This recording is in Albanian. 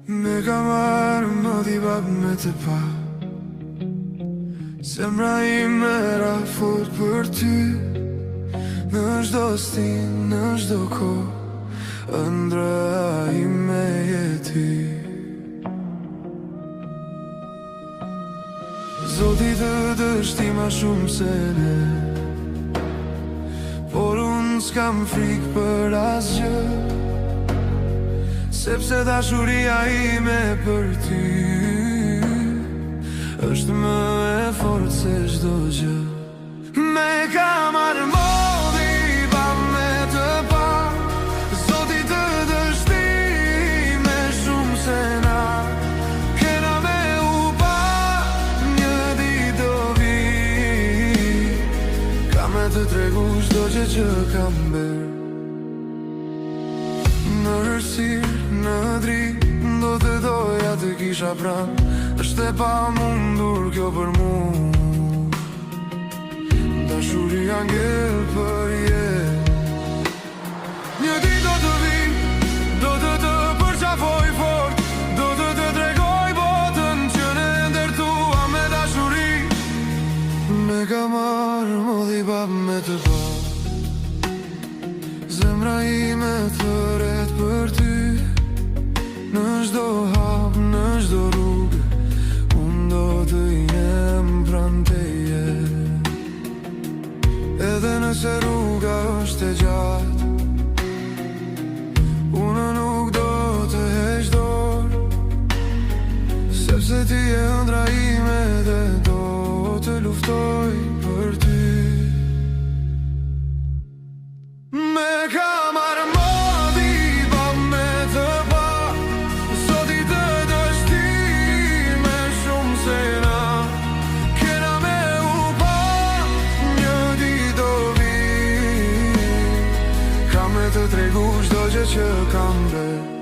Me ka marrë më dhibab me të pa, zemra ime ra fort për ty. Në çdo stin, në çdo kohë, ëndra ime je ty. Zoti të dështi ma shumë se ne, por unë s'kam frikë për asgjë, sepse dashuria ime për ty është më e fortë se çdo gjë. Me ka marrë modi pa me të pa, Zoti të dështi me shumë se na, kena me u pa, një ditë do vi, ka me të tregu çdo gjë që kam bërë. Në hërsirë, në dritë, do të doja të kisha pranë, është e pa mundur kjo për mu. Dashuria ngell për jetë. Një ditë do të vi, do të përqafoj fort, do të tregoj botën që ne ndërtua me dashuri. Me ka marrë modi pa me të pa, zemra ime thëret për ty. Në çdo hap, në çdo rrugë, unë do të jem pranë teje. Edhe nëse rruga është e gjatë, unë nuk do të heq dorë, sepse ti je ëndra ime dhe do të luftoj për ty. Me ka marrë modi pa me të pa, Zoti të dështi me shumë se na, kena me u pa, një ditë do vi, ka me të tregu çdo gjë që kam bërë.